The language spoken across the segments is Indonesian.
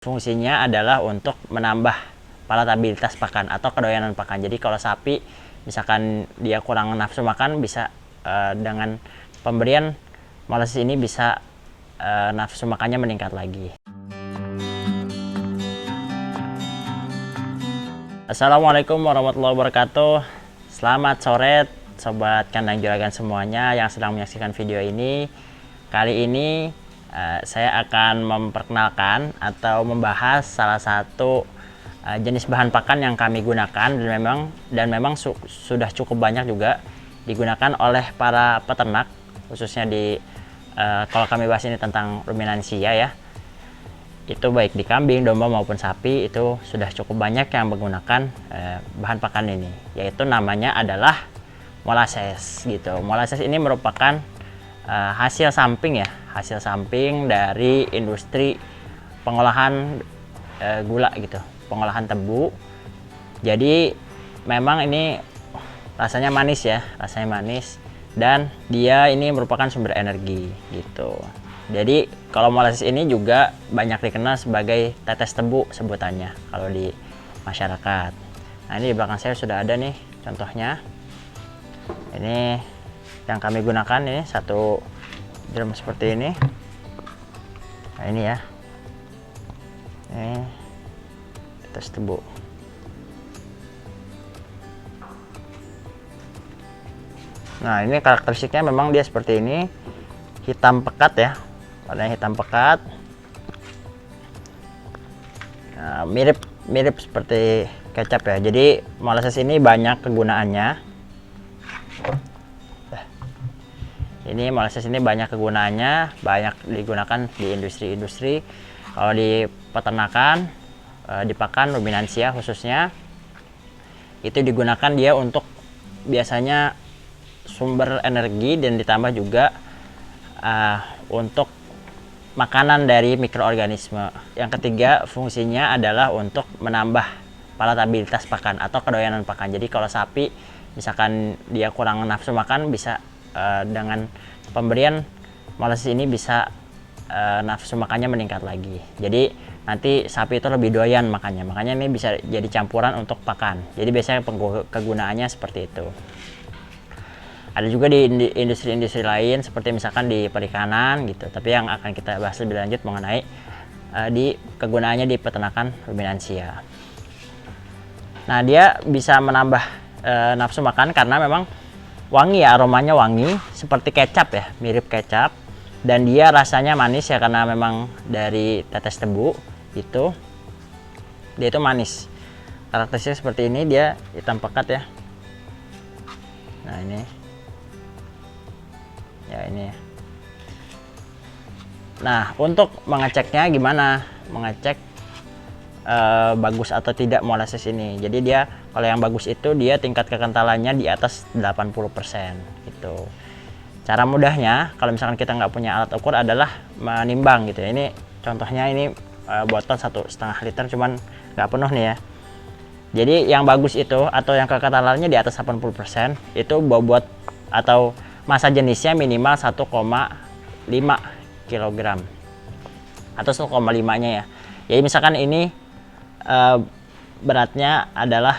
Fungsinya adalah untuk menambah palatabilitas pakan atau kedoyanan pakan. Jadi kalau sapi misalkan dia kurang nafsu makan, bisa dengan pemberian molasses ini bisa nafsu makannya meningkat lagi. Assalamualaikum warahmatullahi wabarakatuh. Selamat sore sobat kandang juragan semuanya yang sedang menyaksikan video ini. Kali ini saya akan memperkenalkan atau membahas salah satu jenis bahan pakan yang kami gunakan dan memang sudah cukup banyak juga digunakan oleh para peternak, khususnya di kalau kami bahas ini tentang ruminansia ya, itu baik di kambing, domba maupun sapi, itu sudah cukup banyak yang menggunakan bahan pakan ini, yaitu namanya adalah molasses gitu. Molasses ini merupakan hasil samping dari industri pengolahan gula gitu, pengolahan tebu. Jadi memang ini rasanya manis ya, dan dia ini merupakan sumber energi gitu. Jadi kalau molasses ini juga banyak dikenal sebagai tetes tebu sebutannya kalau di masyarakat. Nah, ini di belakang saya sudah ada nih contohnya. Ini yang kami gunakan, ini satu drum seperti ini. Nah, ini ya, ini tetes tebu. Nah, ini karakteristiknya memang dia seperti ini, hitam pekat ya, warnanya hitam pekat. Nah, mirip seperti kecap ya. Jadi molasses ini banyak kegunaannya. Ini molasses ini banyak kegunaannya, banyak digunakan di industri-industri. Kalau di peternakan, di pakan ruminansia khususnya, itu digunakan dia untuk biasanya sumber energi dan ditambah juga untuk makanan dari mikroorganisme. Yang ketiga, fungsinya adalah untuk menambah palatabilitas pakan atau kedoyanan pakan. Jadi kalau sapi misalkan dia kurang nafsu makan, bisa dengan pemberian molasses ini bisa nafsu makannya meningkat lagi. Jadi nanti sapi itu lebih doyan makannya. Makanya ini bisa jadi campuran untuk pakan. Jadi biasanya kegunaannya seperti itu. Ada juga di industri-industri lain seperti misalkan di perikanan gitu. Tapi yang akan kita bahas lebih lanjut mengenai di kegunaannya di peternakan ruminansia. Nah, dia bisa menambah nafsu makan karena memang wangi ya, aromanya wangi seperti kecap ya, mirip kecap, dan dia rasanya manis ya karena memang dari tetes tebu itu, dia itu manis. Karakteristiknya seperti ini, dia hitam pekat ya. Nah, ini ya, ini. Nah, untuk mengeceknya gimana? Mengecek bagus atau tidak molasses ini. Jadi dia kalau yang bagus itu dia tingkat kekentalannya di atas 80% gitu. Cara mudahnya kalau misalkan kita nggak punya alat ukur adalah menimbang gitu ya. Ini contohnya, ini botol 1,5 liter cuman nggak penuh nih ya. Jadi yang bagus itu atau yang kekentalannya di atas 80% itu bobot atau massa jenisnya minimal 1,5 kg atau 1,5-nya ya. Jadi misalkan ini beratnya adalah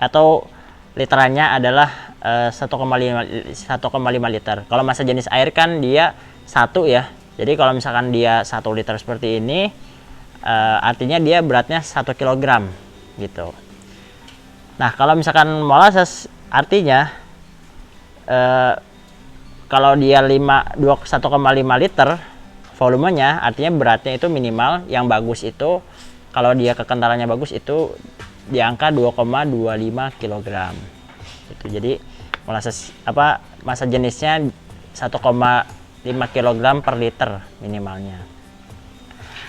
atau literannya adalah 1,5 liter. Kalau massa jenis air kan dia 1 ya. Jadi kalau misalkan dia 1 liter seperti ini, artinya dia beratnya 1 kg gitu. Nah, kalau misalkan molasses artinya kalau dia 1,5 liter volumenya, artinya beratnya itu minimal yang bagus itu, kalau dia kekentalannya bagus itu di angka 2,25 kg gitu. Jadi molasses massa jenisnya 1,5 kg per liter minimalnya.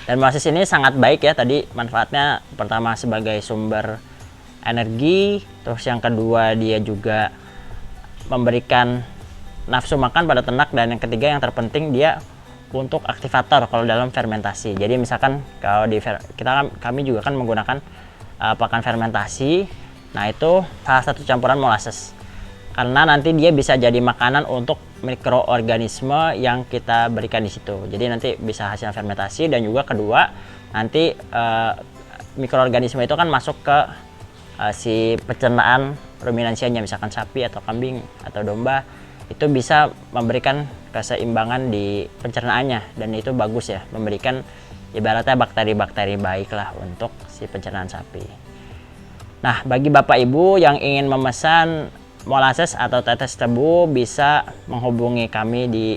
Dan molasses ini sangat baik ya, tadi manfaatnya pertama sebagai sumber energi, terus yang kedua dia juga memberikan nafsu makan pada ternak, dan yang ketiga yang terpenting dia untuk aktivator kalau dalam fermentasi. Jadi misalkan kalau kami juga kan menggunakan pakan fermentasi. Nah, itu salah satu campuran molasses. Karena nanti dia bisa jadi makanan untuk mikroorganisme yang kita berikan di situ. Jadi nanti bisa hasil fermentasi, dan juga kedua nanti mikroorganisme itu kan masuk ke si pencernaan ruminansianya, misalkan sapi atau kambing atau domba, itu bisa memberikan keseimbangan di pencernaannya, dan itu bagus ya, memberikan ibaratnya bakteri-bakteri baik lah untuk si pencernaan sapi. Nah, bagi Bapak Ibu yang ingin memesan molasses atau tetes tebu, bisa menghubungi kami di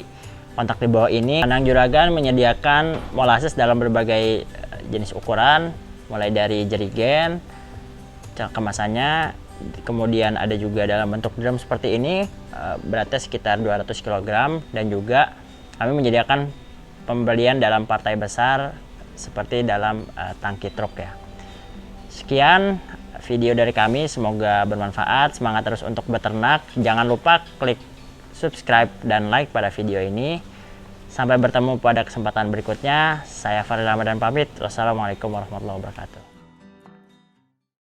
kontak di bawah ini. Kandang Juragan menyediakan molasses dalam berbagai jenis ukuran, mulai dari jerigen kemasannya, kemudian ada juga dalam bentuk drum seperti ini, beratnya sekitar 200 kg, dan juga kami menyediakan pembelian dalam partai besar seperti dalam tangki truk ya. Sekian video dari kami, semoga bermanfaat. Semangat terus untuk beternak. Jangan lupa klik subscribe dan like pada video ini. Sampai bertemu pada kesempatan berikutnya. Saya Farid Ramadan pamit. Wassalamualaikum warahmatullahi wabarakatuh.